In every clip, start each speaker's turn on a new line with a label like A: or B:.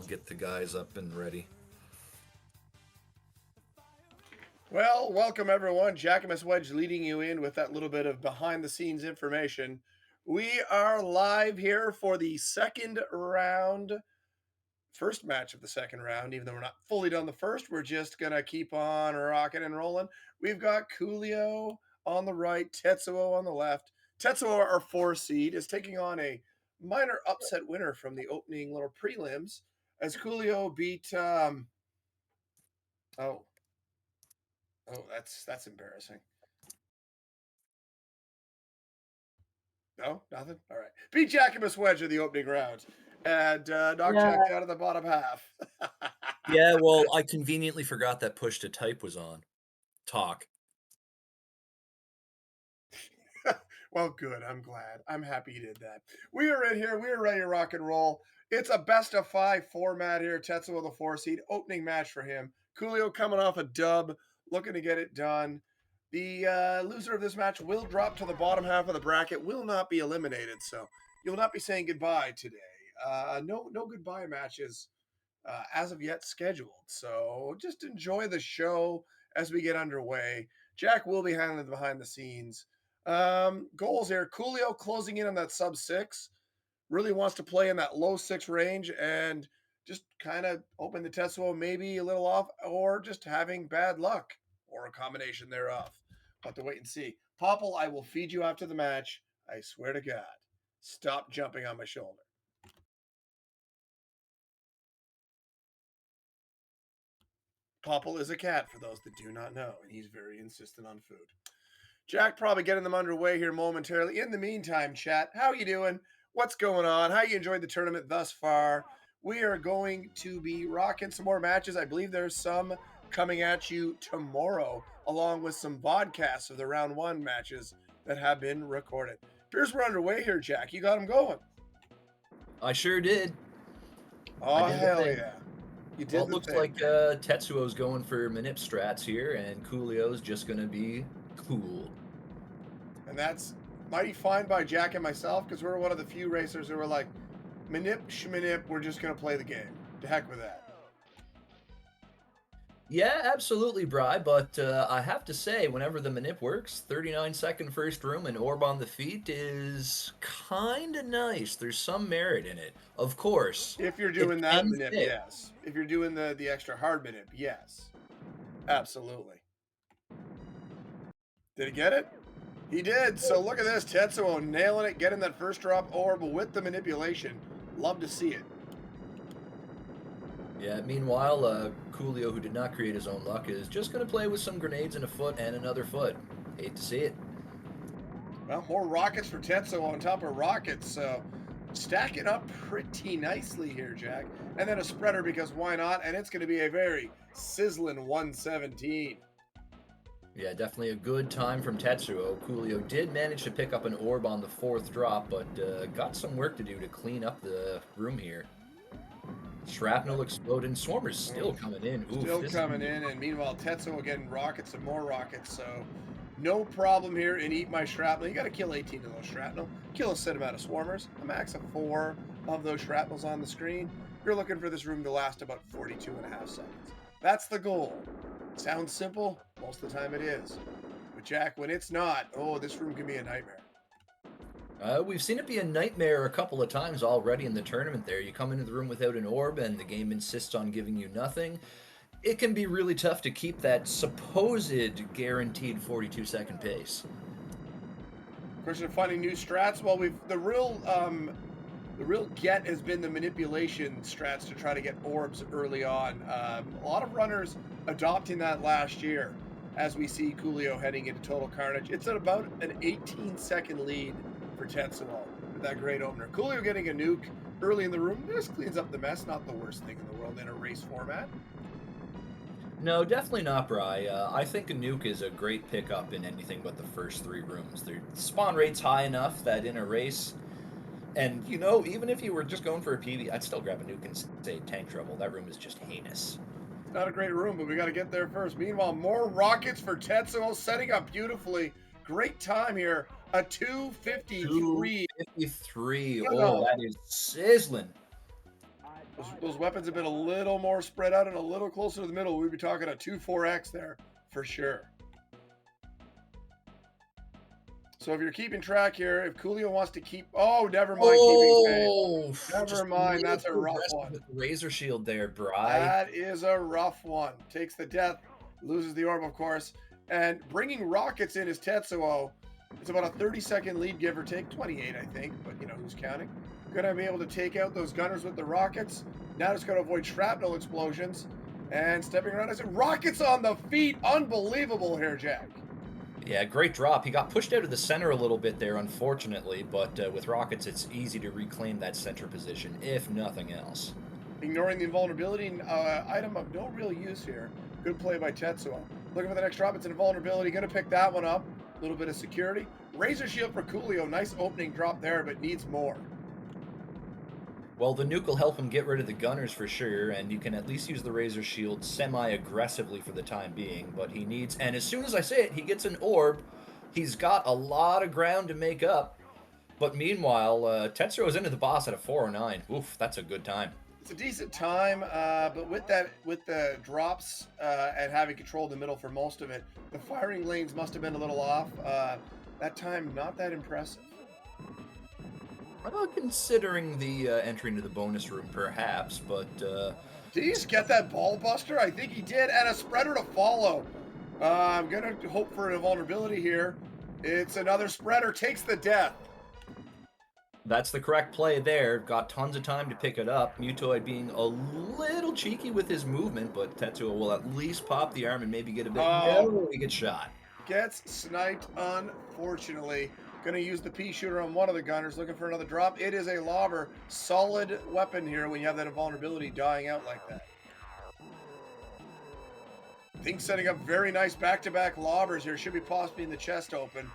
A: get the guys up and ready.
B: Well, welcome everyone. Jackamus Wedge leading you in with that little bit of behind the scenes information. We are live here for the second round, first match of the second round. Even though we're not fully done the first, we're just going to keep on rocking and rolling. We've got Coolio on the right, Tetsuoooo on the left. Tetsuoooo, our 4 seed, is taking on a minor upset winner from the opening little prelims as Coolio beat, oh, that's embarrassing. No, nothing. All right. Beat Jackamus Wedge in the opening round, and knocked Jack down in the bottom half.
A: Yeah, well, I conveniently forgot that push to type was on. Talk.
B: Well, good. I'm glad. I'm happy you did that. We are in here. We are ready to rock and roll. It's a best of 5 format here. Tetsuo the 4 seed, opening match for him. Coolio coming off a dub, looking to get it done. The loser of this match will drop to the bottom half of the bracket, will not be eliminated. So you'll not be saying goodbye today. No goodbye matches as of yet scheduled. So just enjoy the show as we get underway. Jack will be handling the behind the scenes. Goals here. Coolio closing in on that sub 6. Really wants to play in that low 6 range and just kind of open the Tetsuo maybe a little off, or just having bad luck, or a combination thereof. We'll have to wait and see. Popple, I will feed you after the match. I swear to God. Stop jumping on my shoulder. Popple is a cat, for those that do not know, and he's very insistent on food. Jack probably getting them underway here momentarily. In the meantime, chat, how you doing? What's going on? How you enjoyed the tournament thus far? We are going to be rocking some more matches. I believe there's some coming at you tomorrow, along with some vodcasts of the round 1 matches that have been recorded. Appears we're underway here, Jack. You got them going.
A: I sure did.
B: Oh,
A: did the
B: hell
A: thing.
B: yeah. You did
A: Well, it
B: the
A: looks
B: thing.
A: like Tetsuo's going for manip strats here, and Coolio's just going to be cool.
B: And that's mighty fine by Jack and myself, because we're one of the few racers who were like, manip, shmanip, we're just going to play the game. To heck with that.
A: Yeah, absolutely, Bri, but I have to say, whenever the manip works, 39-second first room and orb on the feet is kind of nice. There's some merit in it. Of course,
B: If you're
A: it
B: doing that
A: can
B: manip,
A: fit.
B: yes. If you're doing the extra hard manip, yes. Absolutely. Did he get it? He did. So look at this. Tetsuo nailing it, getting that first drop orb with the manipulation. Love to see it.
A: Yeah, meanwhile, Coolio, who did not create his own luck, is just going to play with some grenades in a foot and another foot. Hate to see it.
B: Well, more rockets for Tetsuo on top of rockets. So stacking up pretty nicely here, Jack. And then a spreader, because why not? And it's going to be a very sizzling 117.
A: Yeah, definitely a good time from Tetsuo. Coolio did manage to pick up an orb on the 4th drop, but got some work to do to clean up the room here. Shrapnel exploding. Swarmer's still coming in. Oof,
B: Still coming in, and meanwhile Tetsuo getting rockets and more rockets, so no problem here in Eat My Shrapnel. You got to kill 18 of those shrapnel, kill a set amount of swarmers, a max of 4 of those shrapnels on the screen. You're looking for this room to last about 42 and a half seconds. That's the goal. Sounds simple, most of the time it is. But Jack, when it's not, oh, this room can be a nightmare.
A: We've seen it be a nightmare a couple of times already in the tournament there. You come into the room without an orb and the game insists on giving you nothing. It can be really tough to keep that supposed guaranteed 42-second pace.
B: Question of finding new strats. Well, the real get has been the manipulation strats to try to get orbs early on. A lot of runners adopting that last year, as we see Coolio heading into Total Carnage. It's at about an 18-second lead for Tetsuo with that great opener. Coolio getting a nuke early in the room. This cleans up the mess. Not the worst thing in the world in a race format.
A: No, definitely not, Bri. I think a nuke is a great pickup in anything but the first 3 rooms. The spawn rate's high enough that in a race, and even if you were just going for a PB, I'd still grab a nuke and say tank trouble. That room is just heinous.
B: It's not a great room, but we got to get there first. Meanwhile, more rockets for Tetsuo, setting up beautifully. Great time here. A 253.
A: 253. Oh, that is sizzling.
B: Those weapons have been a little more spread out and a little closer to the middle. We'd be talking a 2-4X there for sure. So if you're keeping track here, if Coolio wants to keep, oh, never mind keeping pace.
A: Oh,
B: Never
A: just a
B: mind,
A: little
B: that's a
A: too
B: rough
A: aggressive
B: one.
A: with the razor shield there, Bry.
B: That is a rough one. Takes the death, loses the orb, of course. And bringing rockets in is Tetsuo. It's about a 30-second lead, give or take. 28, I think, but you know who's counting. Gonna be able to take out those gunners with the rockets. Now just gotta avoid shrapnel explosions. And stepping around, I said, rockets on the feet. Unbelievable here, Jack.
A: Yeah, great drop. He got pushed out of the center a little bit there, unfortunately, but with rockets, it's easy to reclaim that center position, if nothing else.
B: Ignoring the invulnerability item of no real use here. Good play by Tetsuo. Looking for the next drop. It's an invulnerability. Going to pick that one up. A little bit of security. Razor shield for Coolio. Nice opening drop there, but needs more.
A: Well, the nuke will help him get rid of the gunners for sure, and you can at least use the razor shield semi-aggressively for the time being, but he needs, and as soon as I say it, he gets an orb. He's got a lot of ground to make up, but meanwhile, Tetsuo's into the boss at a 409. Oof, that's a good time.
B: It's a decent time, but with the drops and having controlled the middle for most of it, the firing lanes must have been a little off. That time, not that impressive.
A: Considering the entry into the bonus room, perhaps, but
B: Did he just get that ball buster? I think he did, and a spreader to follow. I'm gonna hope for a vulnerability here. It's another spreader, takes the death.
A: that's the correct play there. Got tons of time to pick it up. Mutoid being a little cheeky with his movement, but Tetsuo will at least pop the arm and maybe get a bit.
B: Oh,
A: No, he gets shot.
B: gets sniped, unfortunately. Gonna use the pea shooter on one of the gunners, looking for another drop. It is a lobber. Solid weapon here when you have that invulnerability dying out like that. Things setting up very nice back-to-back lobbers here. Should be possibly in the chest open.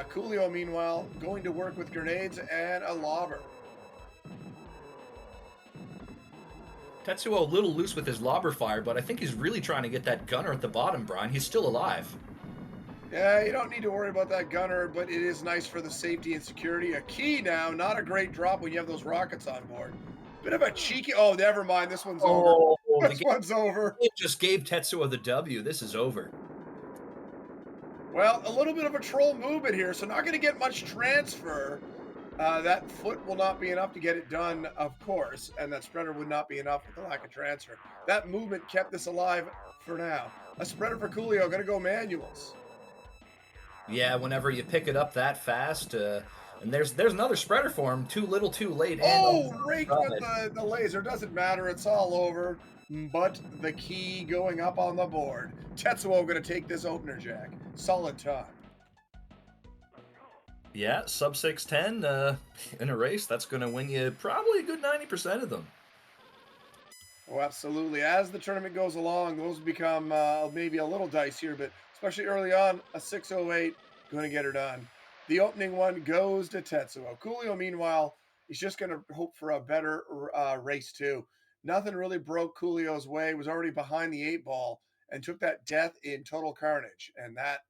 B: Coolio, meanwhile, going to work with grenades and a lobber.
A: Tetsuo a little loose with his lobber fire, but I think he's really trying to get that gunner at the bottom, Brian. He's still alive.
B: Yeah, you don't need to worry about that gunner, but it is nice for the safety and security. A key now, not a great drop when you have those rockets on board. Bit of a cheeky. Oh, never mind. This one's over.
A: Oh, the
B: This one's over.
A: game just gave Tetsuo the W. This is over.
B: Well, a little bit of a troll movement here, so not going to get much transfer. That foot will not be enough to get it done, of course, and that spreader would not be enough with the lack of transfer. That movement kept this alive for now. A spreader for Coolio, going to go manuals.
A: Yeah, whenever you pick it up that fast, and there's another spreader for him. Too little, too late. And
B: Oh, raked with the laser. Doesn't matter. It's all over. But the key going up on the board. Tetsuo going to take this opener, Jack. Solid time.
A: yeah, sub 610 in a race. That's going to win you probably a good 90% of them.
B: Oh, absolutely. As the tournament goes along, those become maybe a little dicier, but especially early on, a 608 going to get her done. The opening one goes to Tetsuo. Coolio, meanwhile, he's just going to hope for a better race, too. Nothing really broke Coolio's way, was already behind the 8 ball, and took that death in Total Carnage. And that,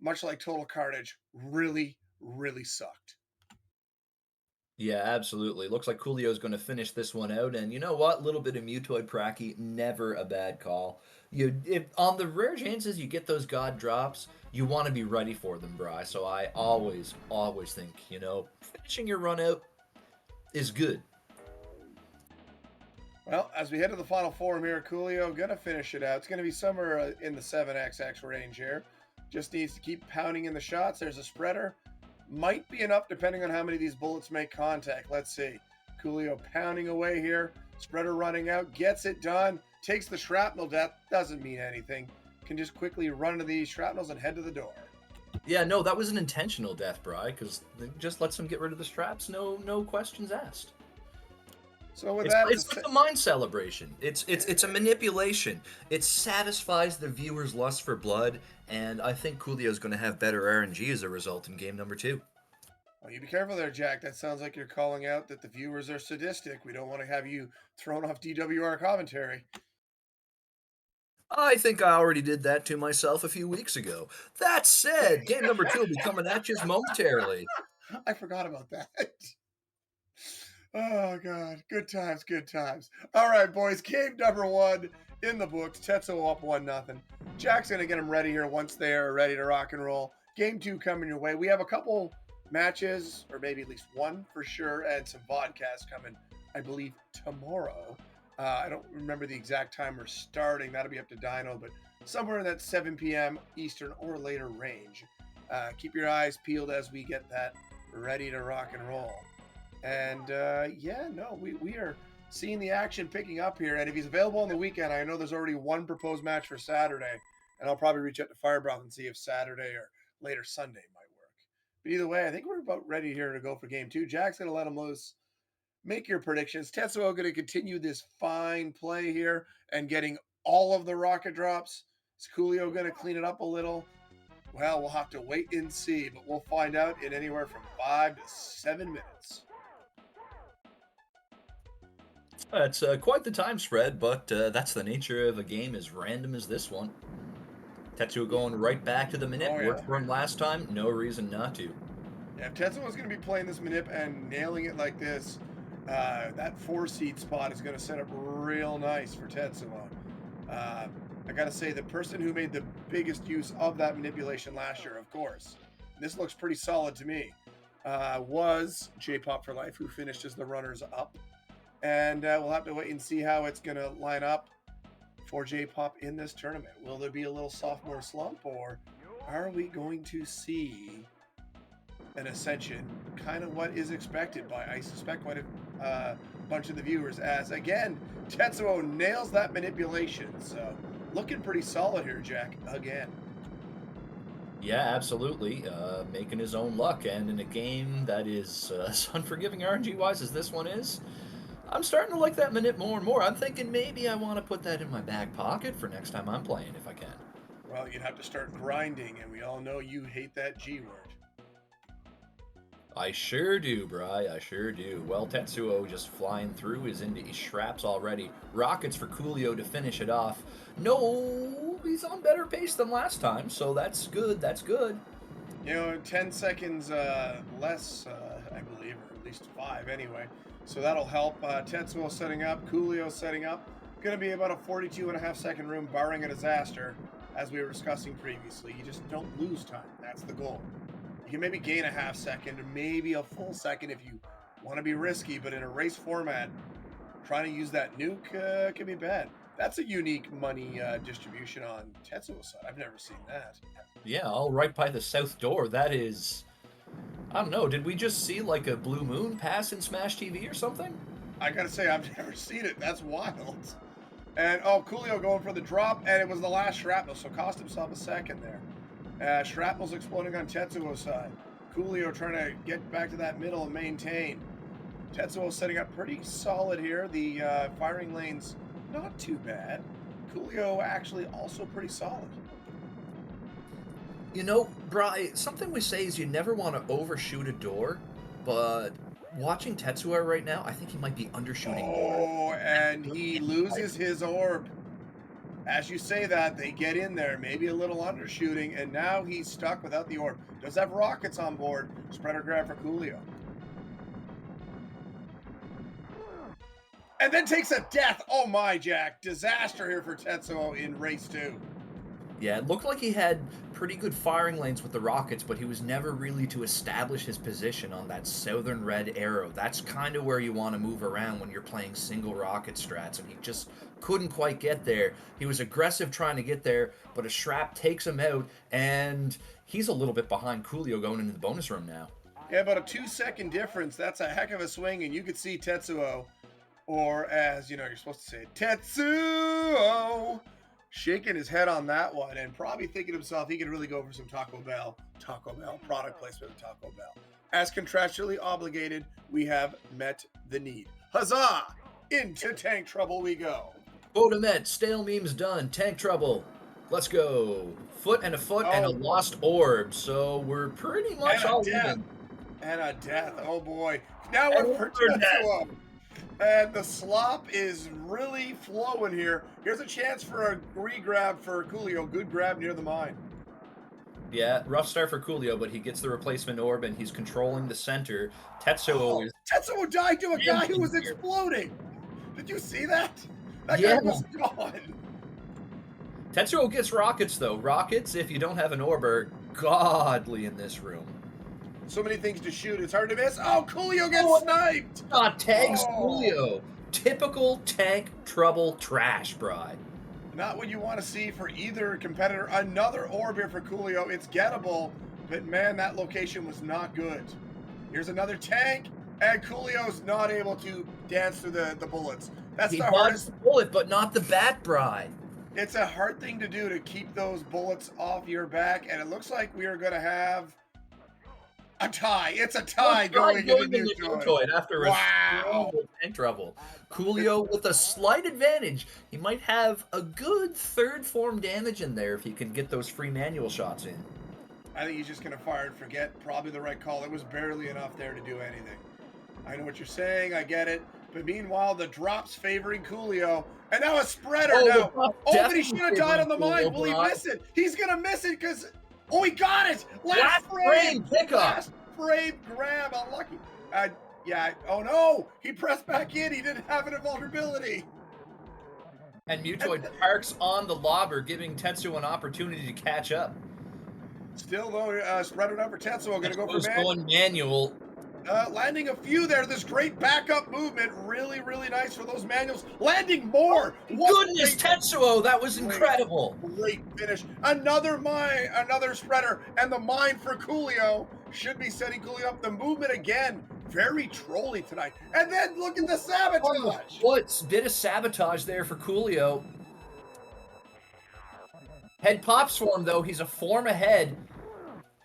B: much like Total Carnage, really, really sucked.
A: Yeah, absolutely. Looks like Coolio's going to finish this one out, and you know what? Little bit of Mutoid Pracky, never a bad call. If on the rare chances you get those god drops, you want to be ready for them, Bry. So I always think, finishing your run out is good.
B: Well, as we head to the final form here, Coolio going to finish it out. It's going to be somewhere in the 7XX range here. Just needs to keep pounding in the shots. There's a spreader. Might be enough depending on how many of these bullets make contact. Let's see. Coolio pounding away here. Spreader running out. Gets it done. Takes the shrapnel death. Doesn't mean anything. Can just quickly run into these shrapnels and head to the door.
A: Yeah, no, that was an intentional death, Bry, because it just lets him get rid of the straps. No questions asked.
B: So with
A: It's,
B: that,
A: it's like a mind celebration. It's a manipulation. It satisfies the viewer's lust for blood, and I think Coolio's going to have better RNG as a result in game number 2.
B: well, you be careful there, Jack. That sounds like you're calling out that the viewers are sadistic. We don't want to have you thrown off DWR commentary.
A: I think I already did that to myself a few weeks ago. That said, game number 2 will be coming at you momentarily.
B: I forgot about that. Oh god, good times, good times. All right, boys, game number one in the books. Tetsuo up 1-0. Jack's gonna get them ready here once they're ready to rock and roll. Game two coming your way. We have a couple matches, or maybe at least one for sure, and some vodcasts coming, I believe, tomorrow. I don't remember the exact time we're starting. That'll be up to Dino, but somewhere in that 7 p.m. Eastern or later range. Keep your eyes peeled as we get that ready to rock and roll. And yeah, no, we are seeing the action picking up here. And if he's available on the weekend, I know there's already one proposed match for Saturday, and I'll probably reach out to Firebroth and see if Saturday or later Sunday might work. But either way, I think we're about ready here to go for game two. Jack's gonna let him loose. Make your predictions. Tetsuo going to continue this fine play here and getting all of the rocket drops. Is Coolio going to clean it up a little? Well, we'll have to wait and see, but we'll find out in anywhere from 5 to 7 minutes.
A: It's quite the time spread, but that's the nature of a game as random as this one. Tetsuo going right back to the minute.
B: Oh,
A: Worked
B: yeah.
A: for him last time. No reason not to.
B: Yeah, if Tetsuo's going to be playing this manip and nailing it like this, that 4 seed spot is going to set up real nice for Tetsuo. I got to say, the person who made the biggest use of that manipulation last year, of course, this looks pretty solid to me, was J-Pop for Life, who finished as the runners up. And we'll have to wait and see how it's going to line up for J-Pop in this tournament. Will there be a little sophomore slump, or are we going to see an ascension, kind of what is expected by, I suspect, quite a bunch of the viewers, as again Tetsuo nails that manipulation. So looking pretty solid here, Jack, again.
A: Yeah, absolutely. Making his own luck, and in a game that is as unforgiving RNG wise as this one is, I'm starting to like that manip more and more. I'm thinking maybe I want to put that in my back pocket for next time I'm playing if I can.
B: Well, you'd have to start grinding, and we all know you hate that G word.
A: I sure do, Bry. I sure do. Well, Tetsuo just flying through is into his shraps already. Rockets for Coolio to finish it off. No, he's on better pace than last time, so that's good. That's good.
B: 10 seconds less, I believe, or at least 5 anyway. So that'll help. Tetsuo setting up, Coolio setting up. Going to be about a 42.5 second room, barring a disaster, as we were discussing previously. You just don't lose time. That's the goal. You can maybe gain a half second or maybe a full second if you want to be risky, but in a race format, trying to use that nuke can be bad. That's a unique money distribution on Tetsuo's side. I've never seen that.
A: Yeah, all right by the south door. That is. I don't know. Did we just see like a blue moon pass in Smash TV or something?
B: I gotta say, I've never seen it. That's wild. And oh, Coolio going for the drop, and it was the last shrapnel, so cost himself a second there. Shrapnel's exploding on Tetsuo's side. Coolio trying to get back to that middle and maintain. Tetsuo setting up pretty solid here. The firing lane's not too bad. Coolio actually also pretty solid.
A: You know, Bri, something we say is you never want to overshoot a door, but watching Tetsuo right now, I think he might be undershooting door.
B: Oh, and he loses his orb. As you say that, they get in there, maybe a little undershooting, and now he's stuck without the orb. Does have rockets on board. Spreader grab for Coolio. And then takes a death. Oh my, Jack. Disaster here for Tetsuo in race 2.
A: Yeah, it looked like he had pretty good firing lanes with the rockets, but he was never really to establish his position on that southern red arrow. That's kind of where you want to move around when you're playing single rocket strats, and he just couldn't quite get there. He was aggressive trying to get there, but a shrap takes him out, and he's a little bit behind Coolio going into the bonus room now.
B: Yeah, about a 2 second difference. That's a heck of a swing, and you could see Tetsuo, or as you know, you're supposed to say, Tetsuo, shaking his head on that one and probably thinking to himself he could really go for some Taco Bell product placement of Taco Bell. As contractually obligated, we have met the need. Huzzah! Into tank trouble we go.
A: Bodemet, stale memes done, tank trouble. Let's go. Foot and a foot and a lost orb, so we're pretty much all even.
B: And a death, oh boy. Now we're for Tetsuo. And the slop is really flowing here. Here's a chance for a re-grab for Coolio. Good grab near the mine.
A: Yeah, rough start for Coolio, but he gets the replacement orb and he's controlling the center. Tetsuo is
B: Tetsuo died to a guy who
A: Mansion
B: was
A: here.
B: exploding. Did you see that? That guy
A: Yeah.
B: was gone.
A: Tetsuo gets rockets, though. Rockets, if you don't have an orb, are godly in this room.
B: So many things to shoot. It's hard to miss. Oh, Coolio gets
A: Oh, and
B: sniped.
A: tags
B: Oh,
A: Julio. Typical tank trouble trash, Bry.
B: not what you want to see for either competitor. Another orb here for Coolio. It's gettable, but man, that location was not good. Here's another tank, and Coolio's not able to dance through the bullets. That's
A: He
B: the
A: dodged
B: hardest.
A: the bullet, but not the bat, Bry.
B: It's a hard thing to do to keep those bullets off your back, and it looks like we are going to have a tie. It's a
A: Well,
B: tie
A: Bry
B: going into
A: going in
B: new
A: the
B: toy.
A: mutoid after a
B: Wow.
A: string of tank trouble. Coolio with a slight advantage. He might have a good third form damage in there if he can get those free manual shots in.
B: I think he's just going to fire and forget. Probably the right call. It was barely enough there to do anything. I know what you're saying. I get it. But meanwhile, the drop's favoring Coolio. And now a spreader
A: Oh, the
B: now.
A: buff
B: Oh, but he
A: definitely
B: should have died
A: favoring
B: on the mine.
A: Coolio,
B: Will he
A: Bry.
B: miss it? He's going to miss it because. Oh, he got it. Last
A: Last
B: frame.
A: frame pickup.
B: Last frame grab. Unlucky. Yeah. Oh, no. He pressed back in. He didn't have an invulnerability.
A: And
B: And
A: Mutoid parks on the lobber, giving Tetsuo an opportunity to catch up.
B: still, though, spreader number Tetsuo going to go for
A: Tetsuo's
B: man.
A: going manual.
B: Landing a few there. This great backup movement. Really, really nice for those manuals. Landing more. What
A: Goodness, Tetsuo, that was
B: great,
A: incredible.
B: great finish. Another mine, another spreader, and the mine for Coolio should be setting Coolio up. The movement again, very trolly tonight. And then look at the
A: On the
B: sabotage.
A: foot, bit of sabotage there for Coolio. Head pops for him, though. He's a form ahead.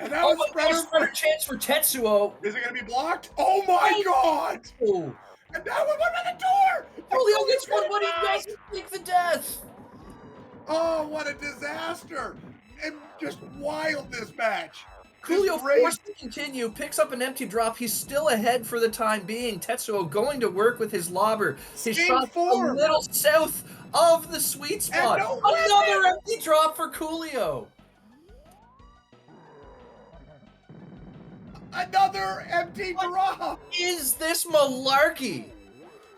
B: And now
A: Oh,
B: a
A: my
B: spreader.
A: gosh, chance for Tetsuo.
B: Is it going to be blocked? Oh my God!
A: Oh,
B: And now we went by the door. And
A: Coolio
B: Coolio's
A: gets one,
B: gonna
A: but he
B: die!
A: doesn't take the death.
B: Oh, what a disaster! And just wild this match. This
A: Coolio
B: race.
A: forced to continue, picks up an empty drop. He's still ahead for the time being. Tetsuo going to work with his lobber. His
B: Same
A: shot a
B: form.
A: little south of the sweet
B: And
A: spot.
B: no
A: Another
B: weapon!
A: empty drop for Coolio.
B: Another empty
A: What
B: drop!
A: is this malarkey?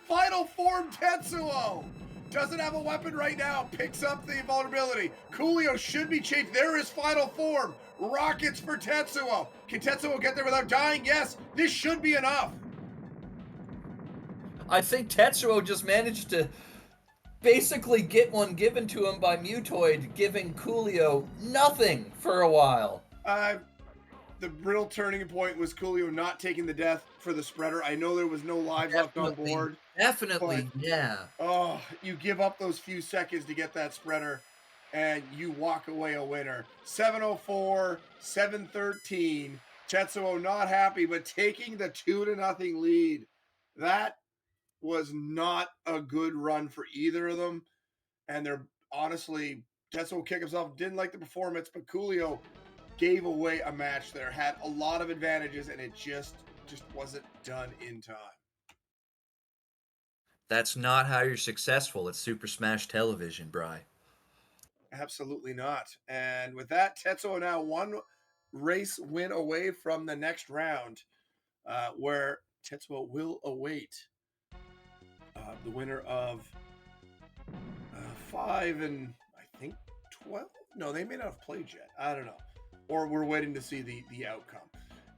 B: Final form Tetsuo! Doesn't have a weapon right now, picks up the vulnerability. Coolio should be changed. There is final form. Rockets for Tetsuo. Can Tetsuo get there without dying? Yes, this should be enough.
A: I think Tetsuo just managed to basically get one given to him by Mutoid, giving Coolio nothing for a while.
B: The real turning point was Coolio not taking the death for the spreader. I know there was no lives left on board, but
A: Definitely, yeah.
B: oh, you give up those few seconds to get that spreader and you walk away a winner. 704, 713. Tetsuo not happy, but taking the 2-0 lead. That was not a good run for either of them. And they're honestly, Tetsuo kick himself, didn't like the performance, but Coolio gave away a match there, had a lot of advantages, and it just wasn't done in time.
A: That's not how you're successful at Super Smash Television, Bry.
B: Absolutely not. And with that, Tetsuo now one race win away from the next round, where Tetsuo will await the winner of 5 and I think 12. No, they may not have played yet. I don't know. Or we're waiting to see the outcome.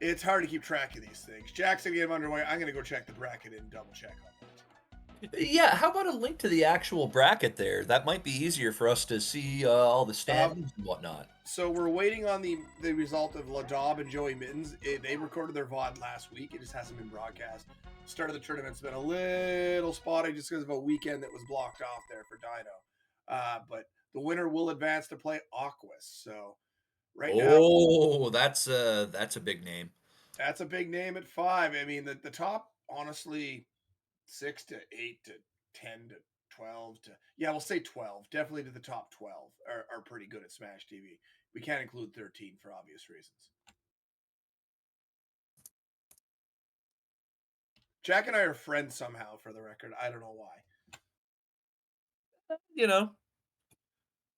B: It's hard to keep track of these things. Jackson game underway. I'm going to go check the bracket and double check on that.
A: Yeah, how about a link to the actual bracket there? That might be easier for us to see all the standings and whatnot.
B: So we're waiting on the result of Ladab and Joey Mittens. They recorded their VOD last week. It just hasn't been broadcast. Start of the tournament's been a little spotty just because of a weekend that was blocked off there for Dino. But the winner will advance to play Aquas. So right now,
A: Oh, that's a big name.
B: that's a big name at 5. I mean, the top, honestly, 6 to 8 to 10 to 12 to, yeah, we'll say 12. Definitely to the top 12 are pretty good at Smash TV. We can't include 13 for obvious reasons. Jack and I are friends somehow, for the record. I don't know why.
A: You know,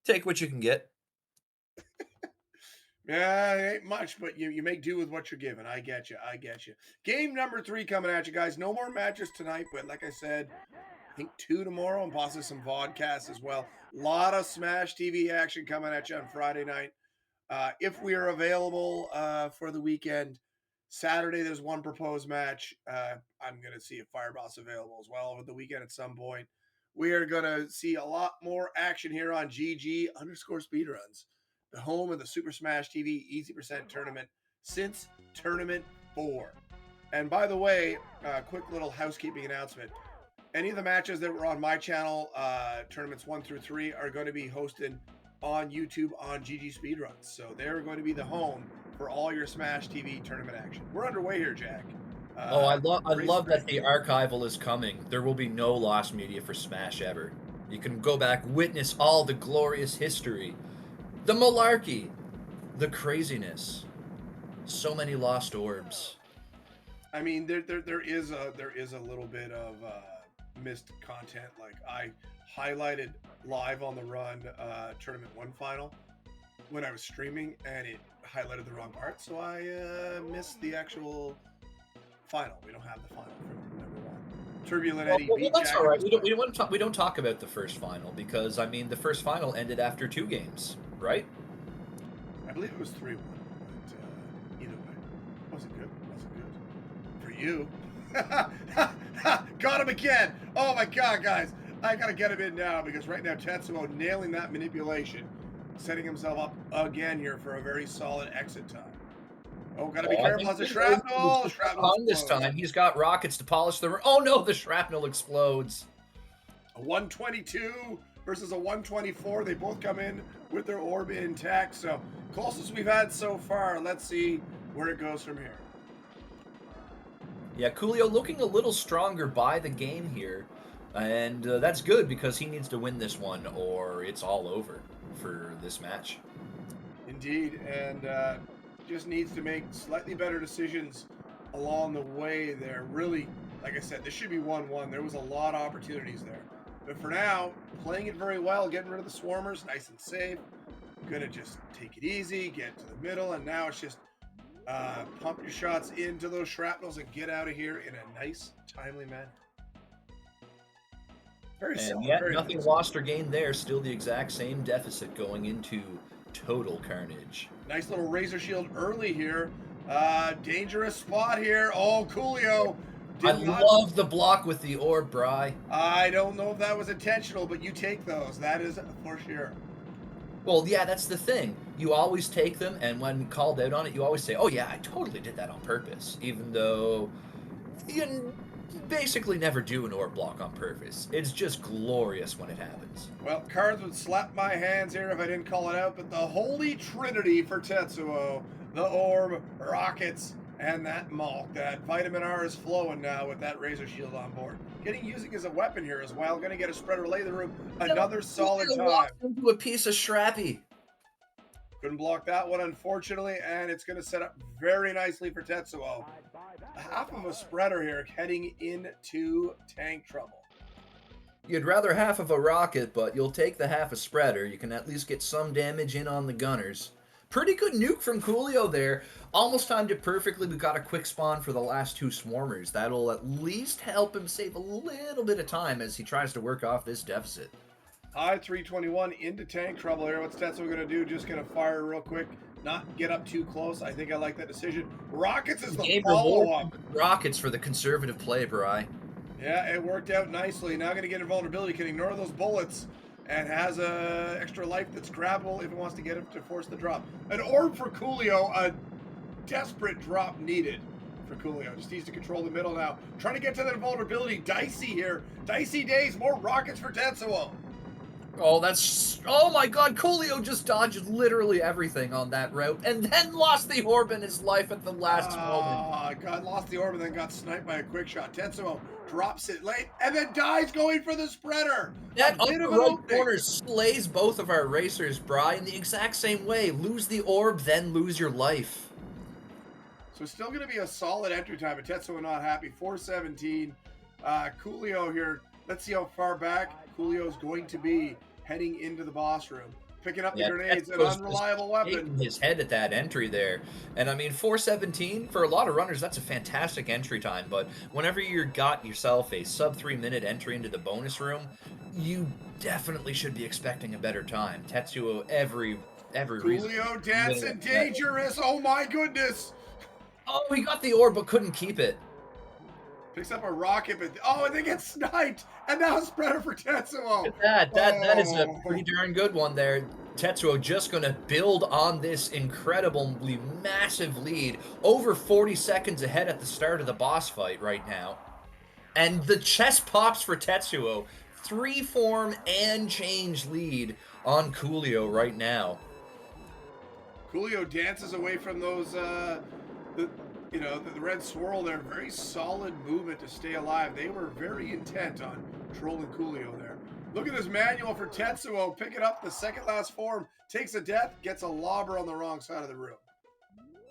A: take what you can get.
B: Yeah, it ain't much, but you make do with what you're given. I get you. I get you. Game number 3 coming at you guys. No more matches tonight, but like I said, I think 2 tomorrow and possibly some vodcasts as well. A lot of Smash TV action coming at you on Friday night. If we are available for the weekend, Saturday there's one proposed match. I'm going to see if Fireball's available as well over the weekend at some point. We are going to see a lot more action here on GG underscore speedruns, the home of the Super Smash TV Easy Percent tournament since Tournament 4. And by the way, quick little housekeeping announcement. Any of the matches that were on my channel, tournaments 1 through 3, are going to be hosted on YouTube on GG Speedruns. So they're going to be the home for all your Smash TV tournament action. We're underway here, Jack.
A: Oh, I
B: Race
A: love that
B: 3.
A: the archival is coming. There will be no lost media for Smash ever. You can go back, witness all the glorious history, the malarkey, the craziness. So many lost orbs.
B: I mean, there is a little bit of missed content. Like I highlighted live on the run tournament 1 final when I was streaming, and it highlighted the wrong part, so I missed the actual final. We don't have the final from number 1. Turbulent Eddie
A: Well,
B: beat
A: that's all
B: Jack in
A: right.
B: the final.
A: We don't talk about the first final because I mean the first final ended after 2 games, right?
B: I believe it was 3-1, but either way, wasn't good. Wasn't good for you. Got him again. Oh my god, guys! I gotta get him in now because right now Tetsuo nailing that manipulation, setting himself up again here for a very solid exit time. Oh, gotta be
A: Oh, I
B: careful.
A: think
B: That's a
A: he's
B: shrapnel.
A: just got
B: Shrapnel
A: behind this
B: explodes.
A: time. He's got rockets to polish the. Oh no, the shrapnel explodes.
B: A 122 versus a 124. They both come in with their orb intact. So closest we've had so far. Let's see where it goes from here.
A: Yeah, Coolio looking a little stronger by the game here, and that's good because he needs to win this one or it's all over for this match.
B: Indeed, and just needs to make slightly better decisions along the way there. Really, like I said, this should be 1-1. There was a lot of opportunities there. But for now, playing it very well, getting rid of the swarmers, nice and safe. Gonna just take it easy, get to the middle, and now it's just pump your shots into those shrapnels and get out of here in a nice, timely manner. Very
A: And
B: solid,
A: yet,
B: very
A: nothing
B: nice.
A: lost or gained there. Still the exact same deficit going into total carnage.
B: Nice little razor shield early here. Dangerous spot here. Oh, Coolio
A: I
B: did not.
A: love the block with the orb, Bry.
B: I don't know if that was intentional, but you take those. That is for sure.
A: Well, yeah, that's the thing. You always take them, and when called out on it, you always say, "Oh yeah, I totally did that on purpose," even though you basically never do an orb block on purpose. It's just glorious when it happens.
B: Well, cards would slap my hands here if I didn't call it out, but the holy trinity for Tetsuo, the orb, rockets, and that Malk. That vitamin R is flowing now with that razor shield on board. Using as a weapon here as well. Going to get a spread relay the room. Another solid time.
A: Walked into a piece of Shrappy.
B: Couldn't block that one, unfortunately, and it's going to set up very nicely for Tetsuo. Half of a spreader here heading into tank trouble.
A: You'd rather half of a rocket, but you'll take the half a spreader. You can at least get some damage in on the gunners. Pretty good nuke from Coolio there. Almost timed it perfectly. We got a quick spawn for the last 2 swarmers. That'll at least help him save a little bit of time as he tries to work off this deficit.
B: High 321 into tank trouble here. What's Tetsuo going to do? Just going to fire real quick, not get up too close. I think I like that decision. Rockets is the follow-up.
A: Rockets for the conservative play, Bri.
B: Yeah, it worked out nicely. Now going to get invulnerability, can ignore those bullets, and has a extra life that's grabbable if it wants to get him to force the drop. An orb for Coolio, a desperate drop needed for Coolio. Just needs to control the middle now. Trying to get to that invulnerability. Dicey here. Dicey days. More rockets for Tetsuo.
A: Oh, that's... Oh my god, Coolio just dodged literally everything on that route and then lost the orb in his life at the last moment.
B: Oh, God, lost the orb and then got sniped by a quick shot. Tetsuo drops it late and then dies going for the spreader.
A: That
B: A bit
A: upper
B: of an
A: right
B: opening.
A: corner slays both of our racers, Bri, in the exact same way. Lose the orb, then lose your life.
B: So still going to be a solid entry time, but Tetsuo not happy. 417. Coolio here. Let's see how far back Coolio is going to be heading into the boss room. Picking up the
A: Yeah,
B: grenades, an
A: Tetsuo's just
B: unreliable weapon.
A: shaving his head at that entry there. And I mean, 4:17 for a lot of runners, that's a fantastic entry time. But whenever you got yourself a sub 3 minute entry into the bonus room, you definitely should be expecting a better time. Tetsuo, every reason to
B: Coolio
A: be really
B: dancing
A: upset.
B: dangerous. Oh my goodness.
A: Oh, he got the orb but couldn't keep it.
B: Picks up a rocket, but oh, and they get sniped. And now spreader for Tetsuo.
A: Look at that. That is a
B: Oh,
A: pretty darn good one there. Tetsuo just going to build on this incredibly massive lead, over 40 seconds ahead at the start of the boss fight right now. And the chest pops for Tetsuo. 3-form and change lead on Coolio right now.
B: Coolio dances away from those, the, the red swirl there. Very solid movement to stay alive. They were very intent on trolling Coolio there. Look at this manual for Tetsuo. Picking up the second last form. Takes a death, gets a lobber on the wrong side of the room.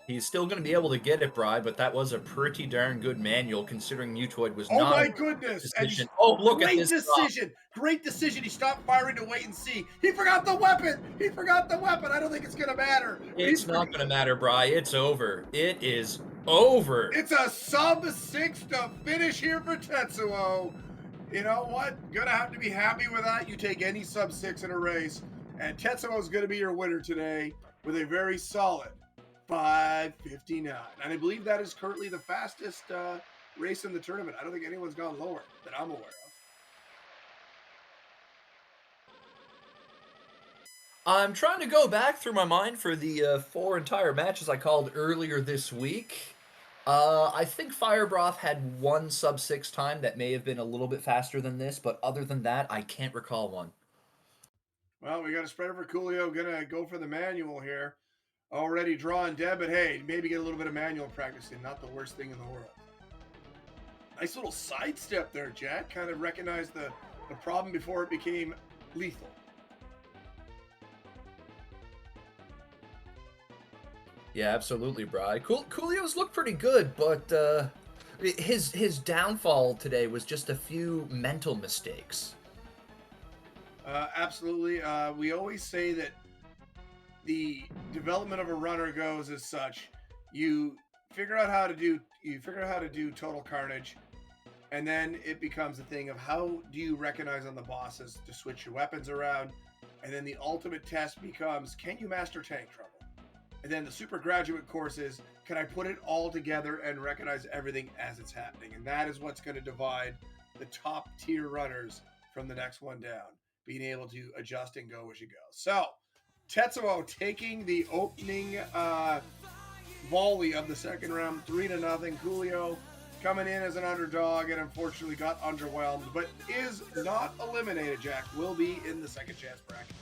A: He's still going to be able to get it, Bri, but that was a pretty darn good manual considering Mutoid was
B: Oh
A: not a
B: my goodness! And
A: decision. Oh, look at
B: great
A: this drop.
B: decision! Great decision. He stopped firing to wait and see. He forgot the weapon. He forgot the weapon. I don't think it's gonna matter.
A: It's not going to matter, Bri. It's over. It is over.
B: It's a sub 6 to finish here for Tetsuo. You know what? Gonna have to be happy with that. You take any sub 6 in a race, and Tetsuo is gonna be your winner today with a very solid 5:59. And I believe that is currently the fastest race in the tournament. I don't think anyone's gone lower that I'm aware of.
A: I'm trying to go back through my mind for the 4 entire matches I called earlier this week. I think Firebroth had one sub 6 time that may have been a little bit faster than this, but other than that, I can't recall one.
B: Well, we got a spreader for Coolio. Gonna go for the manual here. Already drawing dead, but hey, maybe get a little bit of manual practice in. Not the worst thing in the world. Nice little sidestep there, Jack. Kind of recognized the problem before it became lethal.
A: Yeah, absolutely, Bri. Coolio's looked pretty good, but his downfall today was just a few mental mistakes.
B: Absolutely. We always say that the development of a runner goes as such: you figure out how to do total carnage, and then it becomes a thing of how do you recognize on the bosses to switch your weapons around, and then the ultimate test becomes, can you master tank trouble? And then the super graduate course is, can I put it all together and recognize everything as it's happening? And that is what's going to divide the top tier runners from the next one down, being able to adjust and go as you go. So Tetsuo taking the opening volley of the second round, 3-0. Coolio coming in as an underdog and unfortunately got underwhelmed, but is not eliminated. Jack will be in the second chance bracket.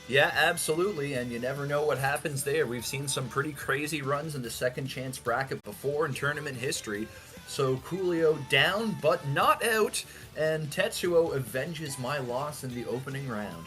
A: Yeah, absolutely, and you never know what happens there. We've seen some pretty crazy runs in the second chance bracket before in tournament history. So Coolio down, but not out, and Tetsuo avenges my loss in the opening round.